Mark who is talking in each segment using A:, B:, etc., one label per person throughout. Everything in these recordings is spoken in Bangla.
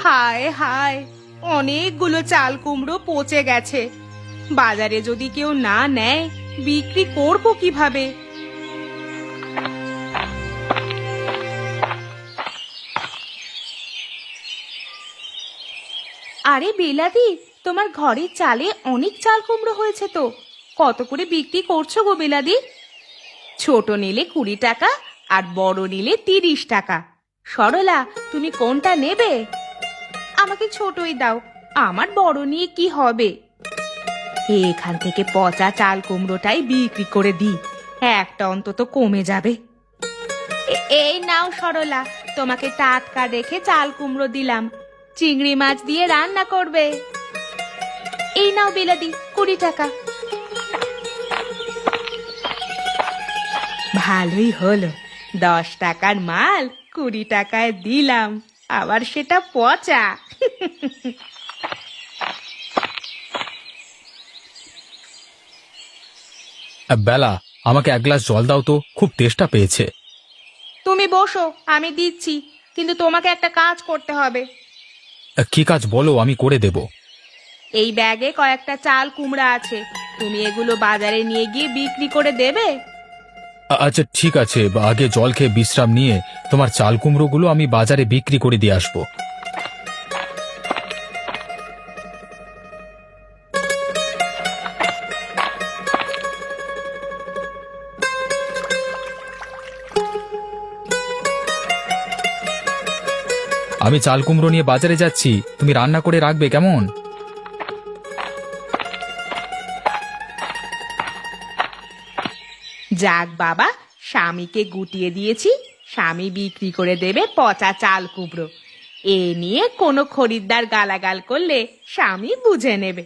A: হায় হায়, অনেকগুলো চাল কুমড়ো পচে গেছে। বাজারে যদি কেউ না নেয়, বিক্রি করব কিভাবে? আরে বেলাদি, তোমার ঘরের চালে অনেক চাল কুমড়ো হয়েছে তো। কত করে বিক্রি করছো গো বেলাদি? ছোট নিলে 20 টাকা, আর বড় নিলে 30 টাকা। সরলা, তুমি কোনটা নেবে? আমাকে ছোটই দাও, আমার বড় নিয়ে কি হবে? এখান থেকে পচা চাল কুমড়োটাই বিক্রি করে দিই, একটা অন্তত কমে যাবে। এই নাও সরলা, তোমাকে টাটকা রেখে চাল কুমড়ো দিলাম, চিংড়ি মাছ দিয়ে রান্না করবে। এই নাও বিলাদি, 20 টাকা। ভালোই হলো, 10 টাকার মাল 20 টাকায় দিলাম, আবার সেটা পচা।
B: বেলা, আমাকে এক গ্লাস জল দাও তো, খুব তেষ্টা পেয়েছে।
A: তুমি বসো, আমি দিচ্ছি, কিন্তু তোমাকে একটা কাজ করতে হবে।
B: কি কাজ বলো, আমি করে দেব।
A: এই ব্যাগে কয়েকটা চাল কুমড়া আছে, তুমি এগুলো বাজারে নিয়ে গিয়ে বিক্রি করে দেবে।
B: আচ্ছা ঠিক আছে, আগে জল খেয়ে বিশ্রাম নিয়ে তোমার চাল কুমড়োগুলো আমি বাজারে বিক্রি করে দিয়ে আসবো। আমি চাল কুমড়ো নিয়ে বাজারে যাচ্ছি, তুমি রান্না করে রাখবে কেমন?
A: যাক বাবা, স্বামীকে গুটিয়ে দিয়েছি, স্বামী বিক্রি করে দেবে পচা চাল কুমড়ো। এ নিয়ে কোনো খরিদ্দার গালাগাল করলে স্বামী বুঝে নেবে।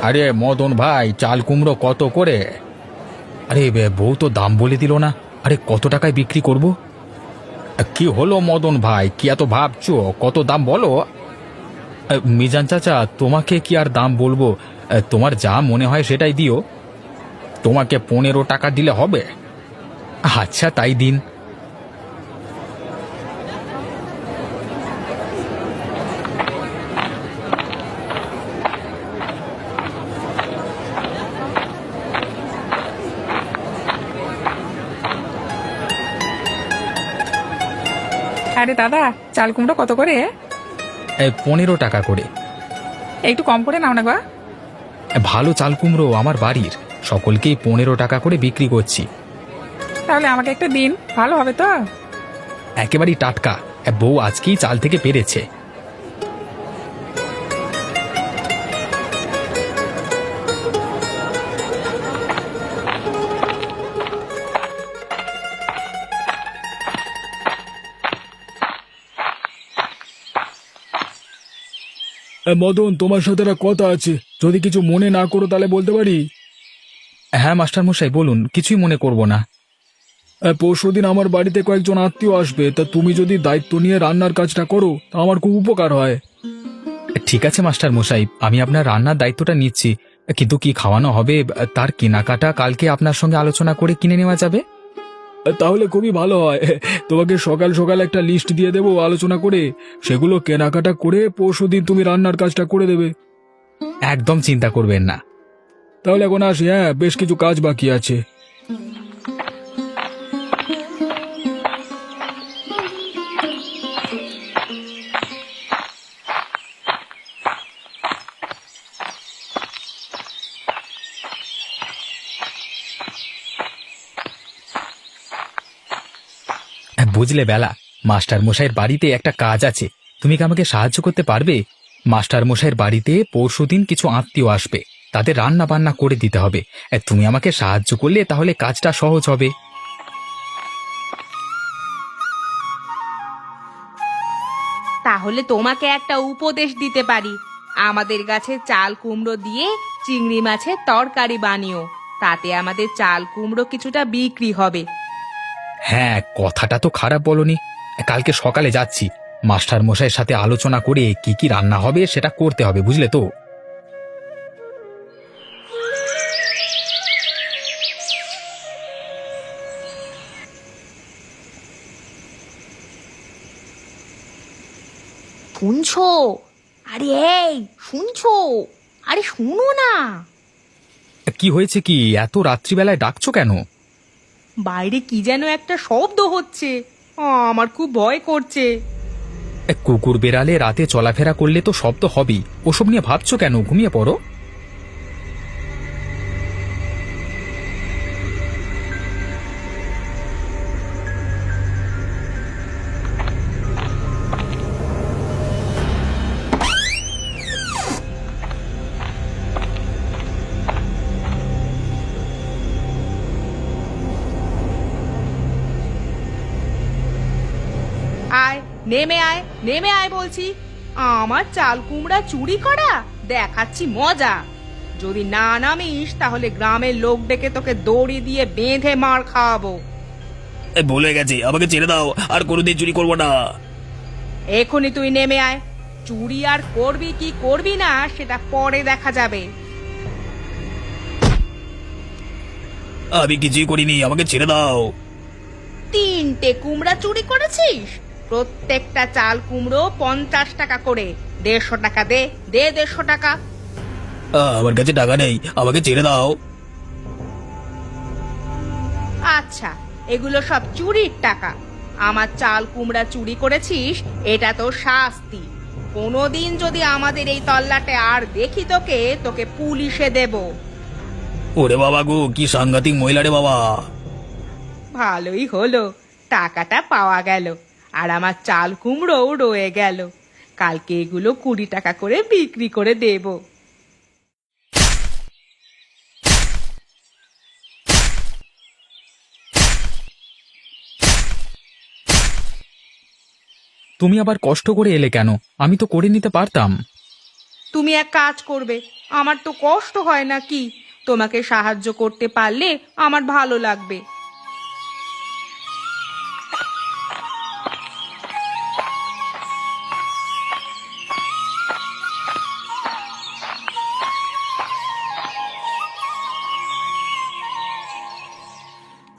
B: আরে মদন ভাই, চাল কুমড়ো কত করে? আরে বউ তো দাম বলে দিল না। আরে কত টাকায় বিক্রি করব? কি হলো মদন ভাই, কি এত ভাবছো? কত দাম বলো। মিজান চাচা, তোমাকে কি আর দাম বলবো, তোমার যা মনে হয় সেটাই দিও। তোমাকে 15 টাকা দিলে হবে? আচ্ছা তাই দিন।
C: আরে দাদা, চাল কুমড়ো কত করে?
B: 15 টাকা করে।
C: একটু কম করে নাও না গো।
B: ভালো চাল কুমড়ো আমার বাড়ির, সকলকেই 15 টাকা করে বিক্রি করছি।
C: তাহলে আমাকে একটা দিন, ভালো হবে তো?
B: একেবারেই টাটকা, বউ আজকেই চাল থেকে পেরেছে। মদন, তোমার সাথে একটা কথা আছে, যদি কিছু মনে না করো তাহলে বলতে পারি? হ্যাঁ মাস্টার মশাই, বলুন, কিছুই মনে করব না। পরশুদিন আমার বাড়িতে কয়েকজন আত্মীয় আসবে, তা তুমি যদি দায়িত্ব নিয়ে রান্নার কাজটা করো তা আমার খুব উপকার হয়। ঠিক আছে মাস্টার মশাই, আমি আপনার রান্নার দায়িত্বটা নিচ্ছি, কিন্তু কি খাওয়ানো হবে তার কেনাকাটা কালকে আপনার সঙ্গে আলোচনা করে কিনে নেওয়া যাবে। তাহলে খুবই ভালো হয়, তোমাকে সকাল সকাল একটা লিস্ট দিয়ে দেবো আলোচনা করে, সেগুলো কেনাকাটা করে পরশুদিন তুমি রান্নার কাজটা করে দেবে। একদম চিন্তা করবেন না। তাহলে এখন আসি, হ্যাঁ, বেশ কিছু কাজ বাকি আছে। বুঝলে বেলা, মাস্টার মশাইয়ের বাড়িতে একটা কাজ আছে, তুমি কি আমাকে সাহায্য করতে পারবে? মাস্টার মশাইয়ের বাড়িতে পরশুদিন কিছু আত্মীয় আসবে, তাদের রান্না বান্না করে দিতে হবে। তুমি আমাকে সাহায্য করলে তাহলে কাজটা সহজ হবে।
A: তাহলে তোমাকে একটা উপদেশ দিতে পারি, আমাদের গাছে চাল কুমড়ো দিয়ে চিংড়ি মাছের তরকারি বানিও, তাতে আমাদের চাল কুমড়ো কিছুটা বিক্রি হবে।
B: হ্যাঁ, কথাটা তো খারাপ বলনি। কালকে সকালে যাচ্ছি, মাস্টার মশাইয়ের সাথে আলোচনা করে কি কি রান্না হবে সেটা করতে হবে, বুঝলে তো।
A: শুনছো? আরে এই শুনছো? আরে শুনো না,
B: কি হয়েছে? কি এত রাত্রিবেলায় ডাকছো কেন?
A: বাইরে কি যেন একটা শব্দ হচ্ছে। আমার খুব ভয় করছে।
B: কুকুর বেড়ালে রাতে চলাফেরা করলে তো শব্দ হবেই, ওসব নিয়ে ভাবছো কেন? ঘুমিয়ে পড়ো।
A: আয়, নেমে আয়, নেমে আয় বলছি। আমার চাল কুমড়া চুরি করা দেখাচ্ছি মজা। যদি না নামিস তাহলে গ্রামের লোক ডেকে তোকে দড়ি দিয়ে বেঁধে মার খাওয়াবো।
B: ভুলে গেছি, আমাকে ছেড়ে দাও, আর কোনোদিন চুরি করবো না।
A: এখনই তুই নেমে আয়। চুরি আর করবি কি করবি না সেটা পরে দেখা যাবে।
B: আমি কিছুই করিনি, আমাকে ছেড়ে দাও।
A: 3টে কুমড়া চুরি করেছিস? প্রত্যেকটা চাল কুমড়ো 50 টাকা করে। 150 টাকা দে, দে 150 টাকা।
B: আমার কাছে টাকা নেই, আমাকে ছেড়ে দাও।
A: আচ্ছা, এগুলো সব চুরির টাকা। আমার চাল কুমড়া চুরি করেছিস, এটা তো শাস্তি। কোনোদিন যদি আমাদের এই তল্লাটে আর দেখি তোকে, তোকে পুলিশে দেব।
B: ওরে বাবা গো, কি সাংঘাতিক মহিলা রে বাবা।
A: ভালোই হলো, টাকাটা পাওয়া গেল আর আমার চাল কুমড়োও রয়ে গেল। কালকে এগুলো 20 টাকা করে বিক্রি করে দেব।
B: তুমি আবার কষ্ট করে এলে কেন? আমি তো করে নিতে পারতাম।
A: তুমি এক কাজ করবে, আমার তো কষ্ট হয় না কি? তোমাকে সাহায্য করতে পারলে আমার ভালো লাগবে।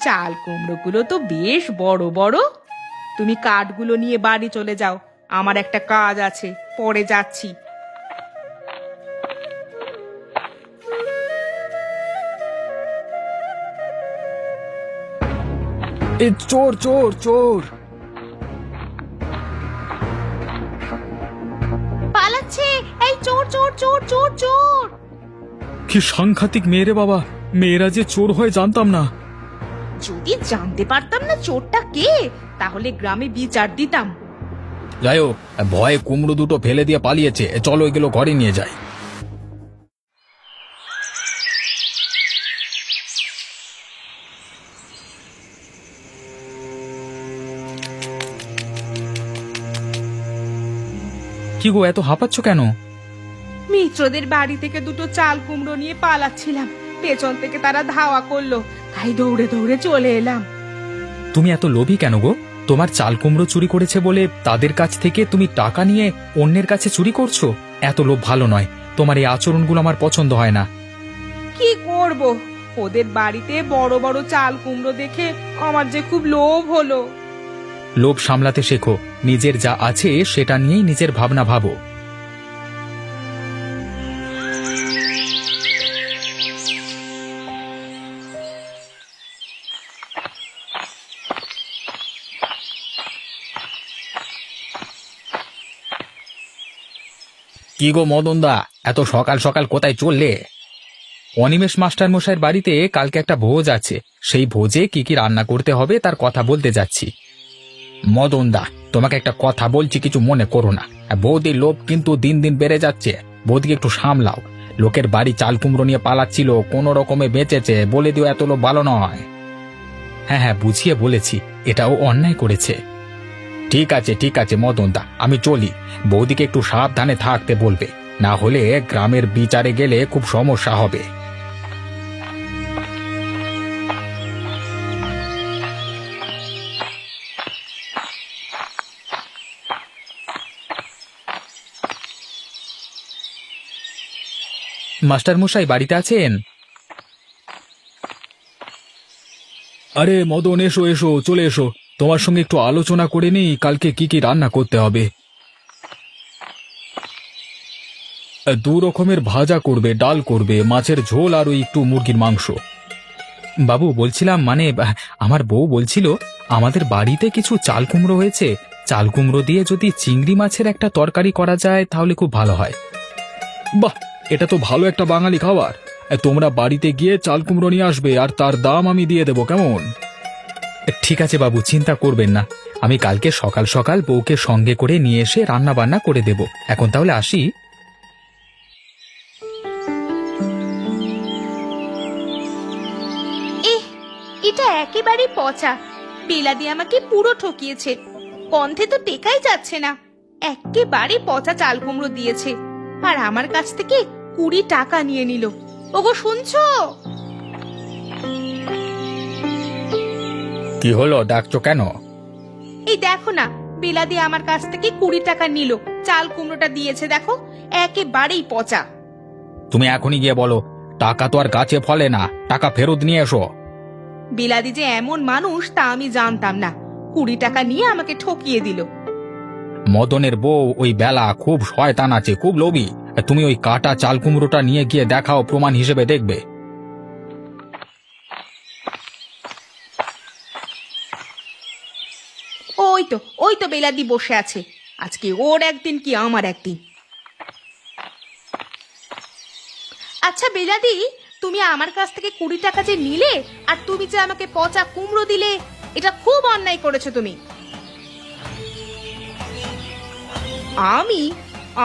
A: চাল কুমড়োগুলো তো বেশ বড় বড়। তুমি কাঠগুলো নিয়ে বাড়ি চলে যাও, আমার একটা কাজ আছে, পরে যাচ্ছি।
B: এ চোর চোর চোর!
A: পালাচ্ছে, এই চোর চোর চোর চোর চোর!
B: কি সাংঘাতিক মেয়ে রে বাবা, মেয়েরা যে চোর হয় জানতাম না।
A: যদি জানতে পারতাম না চোরটা কে, তাহলে গ্রামে বিচার দিতাম।
B: যাই হোক, ভয়ে কুমড়ো দুটো ফেলে দিয়ে পালিয়েছে, চলো এগুলো ঘরে নিয়ে যাই। কি গো, এত হাঁপাচ্ছ কেন?
A: মিত্রদের বাড়ি থেকে 2টো চাল কুমড়ো নিয়ে পালাচ্ছিলাম, পেছন থেকে তারা ধাওয়া করলো, তাই দৌড়ে দৌড়ে চলে এলাম।
B: তুমি এত লোভী কেন গো? তোমার চাল কুমড়ো চুরি করেছে বলে তাদের কাছ থেকে তুমি টাকা নিয়ে অন্যের কাছে চুরি করছো? এত লোভ ভালো নয়, তোমার এই আচরণগুলো আমার পছন্দ হয় না।
A: কি করব, ওদের বাড়িতে বড় বড় চাল কুমড়ো দেখে আমার যে খুব লোভ হলো।
B: লোভ সামলাতে শেখো, নিজের যা আছে সেটা নিয়েই নিজের ভাবনা ভাবো। কি গো মদনদা, এত সকাল সকাল কোথায় চললে? অনিমেষ মাস্টার মশাইয়ের বাড়িতে কালকে একটা ভোজ আছে, সেই ভোজে কি কি রান্না করতে হবে তার কথা বলতে যাচ্ছি। মদনদা, তোমাকে একটা কথা বলছি, কিছু মনে করো না। বৌদির লোভ কিন্তু দিন দিন বেড়ে যাচ্ছে, বৌদিকে একটু সামলাও। লোকের বাড়ি চাল কুমড়ো নিয়ে পালাচ্ছিল, কোনো রকমে বেঁচেছে, বলে দিও এত লোভ ভালো নয়। হ্যাঁ হ্যাঁ, বুঝিয়ে বলেছি, এটাও অন্যায় করেছে। ঠিক আছে মদনদা, আমি চলি। বৌদিকে একটু সাবধানে থাকতে বলবে, না হলে গ্রামের বিচারে গেলে খুব সমস্যা হবে। মাস্টার মশাই বাড়িতে আছেন? আরে মদন, এসো এসো, চলে এসো। তোমার সঙ্গে একটু আলোচনা করে নিই কালকে কি কি রান্না করতে হবে। 2 রকমের ভাজা করবে, ডাল করবে, মাছের ঝোল আর ওই একটু মুরগির মাংস। বাবু বলছিলাম, মানে আমার বউ বলছিল আমাদের বাড়িতে কিছু চাল কুমড়ো হয়েছে, চাল কুমড়ো দিয়ে যদি চিংড়ি মাছের একটা তরকারি করা যায় তাহলে খুব ভালো হয়। বাহ, এটা তো ভালো একটা বাঙালি খাবার। তোমরা বাড়িতে গিয়ে চাল কুমড়ো নিয়ে আসবে আর তার দাম আমি দিয়ে দেবো, কেমন? ঠিক আছে বাবু, চিন্তা করবেন না। আমি কালকে সকাল সকাল বউকে সঙ্গে করে নিয়ে এসে রান্না বান্না করে দেব। এখন তাহলে আসি।
A: এটা একেবারে পচা। বেলাদি আমাকে পুরো ঠকিয়েছে। গন্ধে তো টেকাই যাচ্ছে না। একেবারে পচা চাল কুমড়ো দিয়েছে আর আমার কাছ থেকে 20 টাকা নিয়ে নিল। ওগো শুনছো?
B: কি হলো, ডাকছো কেন?
A: এই দেখো না, বেলাদি আমার কাছ থেকে 20 টাকা নিল। চাল কুমড়োটা দিয়েছে দেখো, একেবারেই পচা।
B: তুমি এখনই গিয়ে বলো টাকা তো আর গাছে ফলে না, টাকা ফেরত নিয়ে এসো।
A: বেলাদি যে এমন মানুষ তা আমি জানতাম না। 20 টাকা নিয়ে আমাকে ঠকিয়ে দিল।
B: মদনের বউ ওই বেলা খুব শয়তান আছে, খুব লোভী। তুমি ওই কাটা চাল কুমড়োটা নিয়ে গিয়ে দেখাও, প্রমাণ হিসেবে দেখবে।
A: ওই তো বেলাদি বসে আছে। আজকে ওর একদিন কি আমার একদিন। আচ্ছা বেলাদি, তুমি আমার কাছ থেকে 20 টাকা যে নিলে আর তুমি যে আমাকে পচা কুমড়ো দিলে, এটা খুব অন্যায় করেছো তুমি।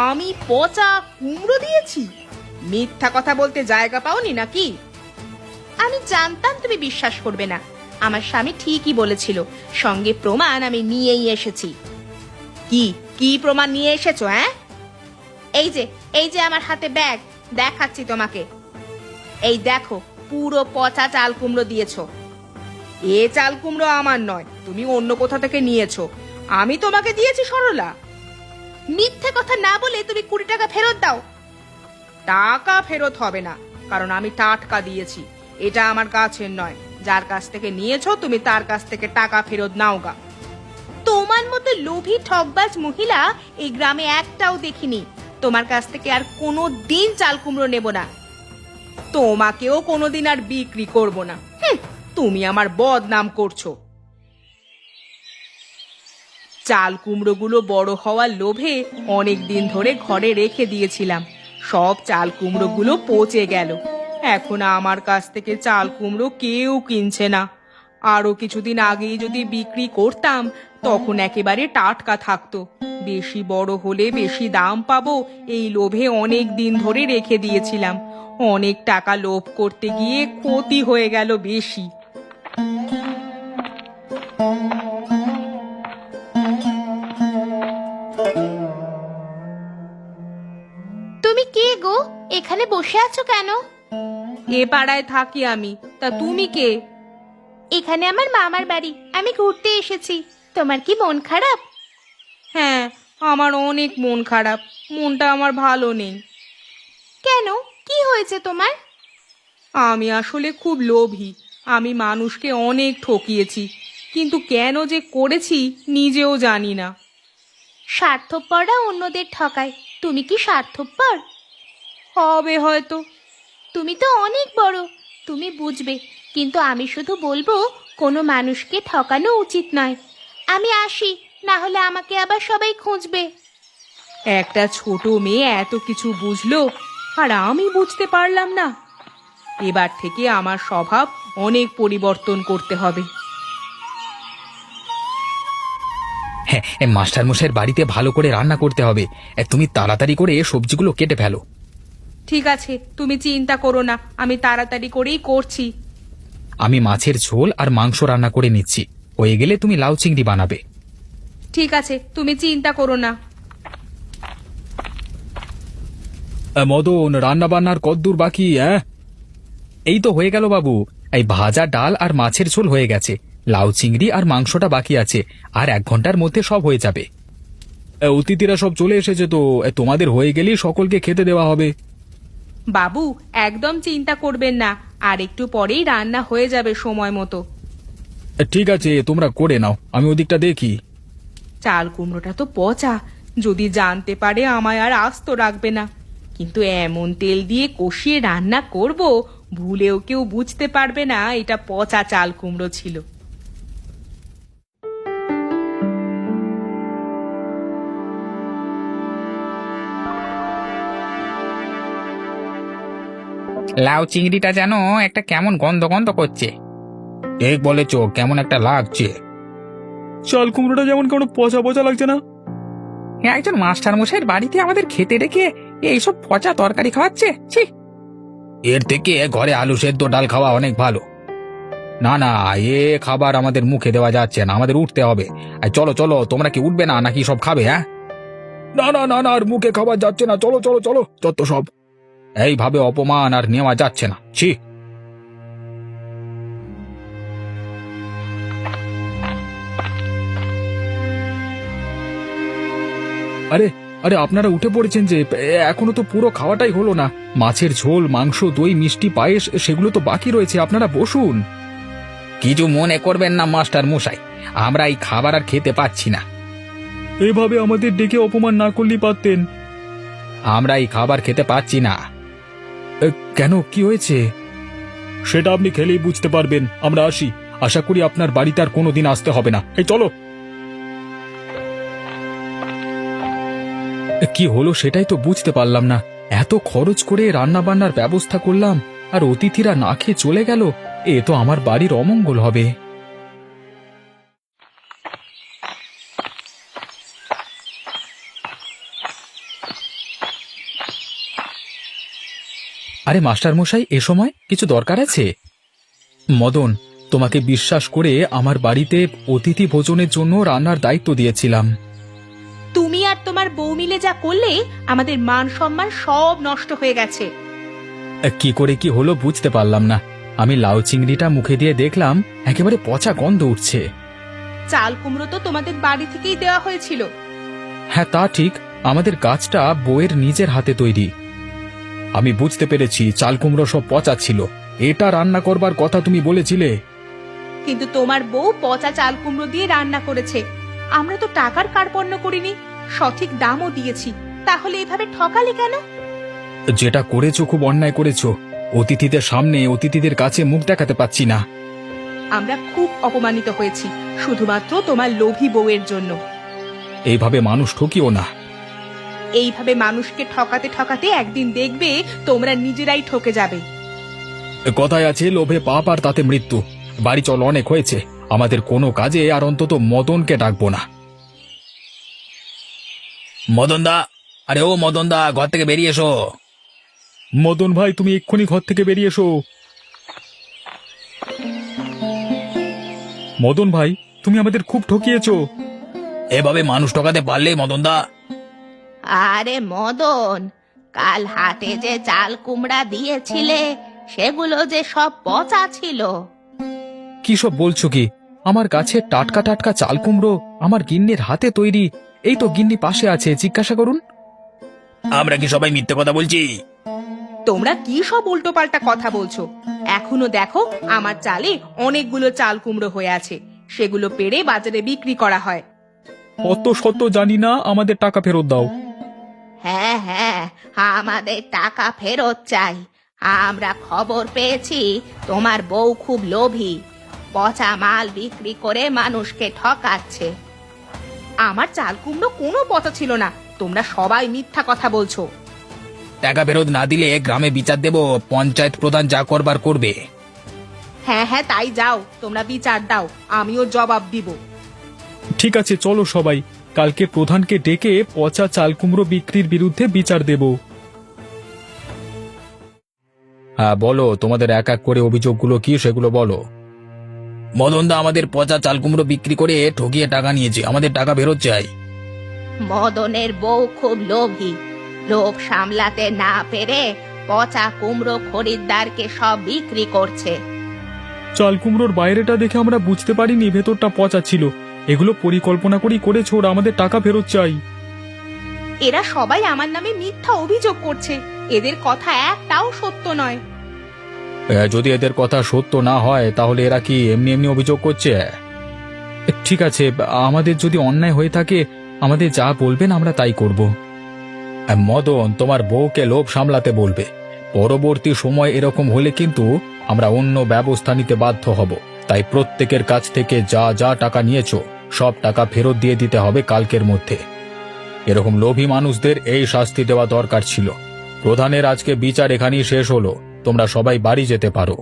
A: আমি পচা কুমড়ো দিয়েছি? মিথ্যা কথা বলতে জায়গা পাওনি নাকি? আমি জানতাম তুমি বিশ্বাস করবে না। আমার স্বামী ঠিকই বলেছিল, সঙ্গে প্রমাণ আমি নিয়েই এসেছি। কি প্রমাণ নিয়ে এসেছো? হ্যাঁ, এই যে আমার হাতে ব্যাগ, দেখাচ্ছি তোমাকে। এই দেখো, পুরো পচা চাল কুমড়ো দিয়েছো। এ চাল কুমড়ো আমার নয়, তুমি অন্য কোথা থেকে নিয়েছো। আমি তোমাকে দিয়েছি সরলা। মিথ্যে কথা না বলে তুমি 20 টাকা ফেরত দাও। টাকা ফেরত হবে না, কারণ আমি টাটকা দিয়েছি। এটা আমার গাছের নয়। যার কাছ থেকে নিয়েছো তুমি তার কাছ থেকে টাকা ফেরত নাও গা। তোমার মতো লোভী ঠকবাজ মহিলা এই গ্রামে একটাও দেখিনি। তোমার কাছ থেকে আর কোনোদিন চাল কুমড়ো নেব না। তোমাকেও কোনোদিন আর বিক্রি করব না। তুমি আমার বদনাম করছো। চাল কুমড়োগুলো বড় হওয়ার লোভে অনেক দিন ধরে ঘরে রেখে দিয়েছিলাম। সব চাল কুমড়োগুলো পচে গেল। এখন আমার কাছ থেকে চাল কুমড়ো কেউ কিনছে না। আরো কিছুদিন আগেই যদি বিক্রি করতাম তখন একেবারে টাটকা থাকতো। বেশি বড় হলে বেশি দাম পাবো, এই লোভে অনেক দিন ধরে রেখে দিয়েছিলাম। অনেক টাকা লোভ করতে গিয়ে ক্ষতি হয়ে গেল বেশি। তুমি কে গো? এখানে বসে আছো কেন? এ পাড়ায় থাকি আমি, তা তুমি কে? এখানে আমার মামার বাড়ি, আমি ঘুরতে এসেছি। তোমার কি মন খারাপ? হ্যাঁ, আমার অনেক মন খারাপ। মনটা আমার ভালো নেই। কেন, কি হয়েছে তোমার? আমি আসলে খুব লোভী। আমি মানুষকে অনেক ঠকিয়েছি, কিন্তু কেন যে করেছি নিজেও জানি না। স্বার্থপররা অন্যদের ঠকায়, তুমি কি স্বার্থপর? হবে হয়তো। তুমি তো অনেক বড়, তুমি বুঝবে। কিন্তু আমি শুধু বলবো, কোনো মানুষকে ঠকানো উচিত নয়। আমি আসি, না হলে আমাকে আবার সবাই খুঁজবে। একটা ছোট মেয়ে এত কিছু বুঝলো আর আমি বুঝতে পারলাম না। এবার থেকে আমার স্বভাব অনেক পরিবর্তন করতে হবে।
B: হ্যাঁ, মাস্টার মশাইয়ের বাড়িতে ভালো করে রান্না করতে হবে। তুমি তাড়াতাড়ি করে সবজিগুলো কেটে ফেলো।
A: ঠিক আছে, তুমি চিন্তা করো না, আমি তাড়াতাড়ি করেই করছি।
B: আমি মাছের ঝোল আর মাংস রান্না করে নিচ্ছি, হয়ে গেলে তুমি লাউ চিংড়ি বানাবে।
A: ঠিক আছে, তুমি চিন্তা করো না।
B: মদন, রান্না বান্নার কদ্দূর বাকি? এই তো হয়ে গেল বাবু। এই ভাজা ডাল আর মাছের ঝোল হয়ে গেছে, লাউ চিংড়ি আর মাংসটা বাকি আছে। আর 1 ঘন্টার মধ্যে সব হয়ে যাবে। অতিথিরা সব চলে এসেছে তো, তোমাদের হয়ে গেলেই সকলকে খেতে দেওয়া হবে।
A: বাবু, একদম চিন্তা করবেন না, আর একটু পরেই রান্না হয়ে যাবে সময় মতো।
B: ঠিক আছে, তোমরা করে নাও, আমি ওদিকটা দেখি।
A: চাল কুমড়োটা তো পচা, যদি জানতে পারে আমায় আর আস্ত রাখবে না। কিন্তু এমন তেল দিয়ে কষিয়ে রান্না করব, ভুলেও কেউ বুঝতে পারবে না এটা পচা চাল কুমড়ো ছিল।
C: লাউ চিংড়িটা যেন একটা কেমন গন্ধ গন্ধ করছে।
B: ঠিক বলেছ, কেমন একটা লাগছে। চাল কুমড়োটা যেমন কেমন পচা পচা লাগছে না?
C: একজন মাস্টার মশাইয়ের বাড়িতে আমাদের খেতে রেখে এইসব পচা তরকারি খাওয়াচ্ছে, ছি।
B: এর থেকে ঘরে আলু সেদ্ধ ডাল খাওয়া অনেক ভালো। না না, এ খাবার আমাদের মুখে দেওয়া যাচ্ছে না, আমাদের উঠতে হবে। চলো চলো, তোমরা কি উঠবে না নাকি সব খাবে? হ্যাঁ, না না না না, আর মুখে খাবার যাচ্ছে না, চলো চলো চলো, যত সব। এইভাবে অপমান আর নেওয়া যাচ্ছে না, ছি। আরে আরে, আপনারা উঠে পড়েছেন যে? এখনো তো পুরো খাওয়াটাই হলো না। মাছের ঝোল, মাংস, দই, মিষ্টি, পায়েস সেগুলো তো বাকি রয়েছে, আপনারা বসুন। কিছু মনে করবেন না মাস্টার মশাই, আমরা এই খাবার আর খেতে পাচ্ছি না। এভাবে আমাদের ডেকে অপমান না করলেই পারতেন। আমরা এই খাবার খেতে পাচ্ছি না। কেন, কি হয়েছে? সেটা আপনি খেলেই বুঝতে পারবেন। আমরা আসি, আশা করি আপনার বাড়িতে আর কোনোদিন আসতে হবে না। এই চলো। কি হলো সেটাই তো বুঝতে পারলাম না। এত খরচ করে রান্না বান্নার ব্যবস্থা করলাম, আর অতিথিরা না খেয়ে চলে গেল। এ তো আমার বাড়ির অমঙ্গল হবে। আরে মাস্টার মশাই, এ সময় কিছু দরকার আছে? মদন, তোমাকে বিশ্বাস করে আমার বাড়িতে অতিথি ভোজনের জন্য রান্নার দায়িত্ব দিয়েছিলাম।
A: তুমি আর তোমার বউ মিলে যা করলে, আমাদের মান সম্মান সব নষ্ট হয়ে গেছে।
B: কি করে কি হলো বুঝতে পারলাম না। আমি লাউ চিংড়িটা মুখে দিয়ে দেখলাম একেবারে পচা গন্ধ উঠছে।
A: চাল কুমড়ো তো তোমাদের বাড়ি থেকেই দেওয়া হয়েছিল।
B: হ্যাঁ, তা ঠিক, আমাদের গাছটা বউয়ের নিজের হাতে তৈরি। আমি বুঝতে পেরেছি চাল কুমড়ো সব পচা ছিল। এটা রান্না করবার কথা তুমি বলেছিলে।
A: কিন্তু তোমার বউ পচা চাল কুমড়ো দিয়ে রান্না করেছে। আমরা তো টাকার কার্পণ্য করিনি, সঠিক দামও দিয়েছি। তাহলে এভাবে ঠকালে কেন?
B: যেটা করেছো খুব অন্যায় করেছো। অতিথিদের সামনে অতিথিদের কাছে মুখ দেখাতে পাচ্ছি না।
A: আমরা খুব অপমানিত হয়েছি, শুধুমাত্র তোমার লোভী বউয়ের জন্য।
B: এইভাবে মানুষ ঠকিও না।
A: এইভাবে মানুষকে ঠকাতে ঠকাতে একদিন দেখবে তোমরা নিজেরাই ঠকে যাবে।
B: কথায় আছে, লোভে পাপ আর তাতে মৃত্যু। বাড়ি চল, অনেক হয়েছে। আমাদের কোনো কাজে আর অন্তত মদনকে ডাকবো না। মদন দা, আরে ও মদন দা, ঘর থেকে বেরিয়ে এসো। মদন ভাই, তুমি এক্ষুনি ঘর থেকে বেরিয়ে এসো। মদন ভাই, তুমি আমাদের খুব ঠকিয়েছো। এভাবে মানুষ ঠকাতে পারলে মদন দা?
A: আরে মদন, কাল হাটে যে চাল কুমড়া দিয়েছিলে সেগুলো যে সব পচা ছিল।
B: কি সব বলছো কি? আমার কাছে টাটকা টাটকা চাল কুমড়ো আমার গিন্নির হাতে তৈরি। এই তো গিন্নি পাশে আছে, জিজ্ঞাসা করুন। আমরা কি সবাই মিথ্যে কথা বলছি?
A: তোমরা কি সব উল্টোপাল্টা কথা বলছো? এখনো দেখো, আমার চালে অনেকগুলো চাল কুমড়ো হয়ে আছে, সেগুলো পেড়ে বাজারে বিক্রি করা হয়।
B: অত শত জানি না, আমাদের টাকা ফেরত দাও।
A: হ্যাঁ হ্যাঁ, আমাদের টাকা ফেরত চাই। আমরা খবর পেয়েছি তোমার বউ খুব লোভী, পচা মাল বিক্রি করে মানুষকে ঠকাচ্ছে। আমার চাল কুমড়ো কোনো পচা ছিল না, তোমরা সবাই মিথ্যা কথা বলছো।
B: টাকা ফেরত না দিলে গ্রামে বিচার দেব, পঞ্চায়েত প্রধান যা করবার করবে।
A: হ্যাঁ হ্যাঁ, তাই যাও, তোমরা বিচার দাও, আমিও জবাব দিব।
B: ঠিক আছে, চলো সবাই, কালকে প্রধানকে ডেকে পচা চাল কুমড়ো বিক্রির বিরুদ্ধে বিচার দেব। হ্যাঁ বলো, তোমাদের এক এক করে অভিযোগগুলো কি সেগুলো বলো। মদনদা আমাদের পচা চাল কুমড়ো বিক্রি করে ঠকিয়ে টাকা নিয়েছে, আমাদের টাকা ফেরত চাই।
A: মদনের বউ খুব লোভী, লোভ সামলাতে না পেরে পচা কুমড়ো খরিদ্দারকে সব বিক্রি করছে।
B: চাল কুমড়োর বাইরেটা দেখে আমরা বুঝতে পারিনি ভেতরটা পচা ছিল। এগুলো পরিকল্পনা করেই করেছো, ওরা আমাদের টাকা ফেরত চাই।
A: এরা সবাই আমার নামে মিথ্যা অভিযোগ করছে, এদের কথা একটাও সত্য নয়।
B: যদি এদের কথা সত্য না হয় তাহলে এরা কি এমনি এমনি অভিযোগ করছে? ঠিক আছে, আমাদের যদি অন্যায় হয়ে থাকে আমাদের যা বলবেন আমরা তাই করব। মদন, তোমার বউকে লোভ সামলাতে বলবে। পরবর্তী সময় এরকম হলে কিন্তু আমরা অন্য ব্যবস্থা নিতে বাধ্য হব। তাই প্রত্যেকের কাছ থেকে যা যা টাকা নিয়েছো সব টাকা ফেরত দিয়ে দিতে হবে কালকের মধ্যে। এরকম লোভী মানুষদের এই শাস্তি দেওয়া দরকার ছিল। প্রধানের আজকে বিচার এখানেই শেষ হলো, তোমরা সবাই বাড়ি যেতে পারো।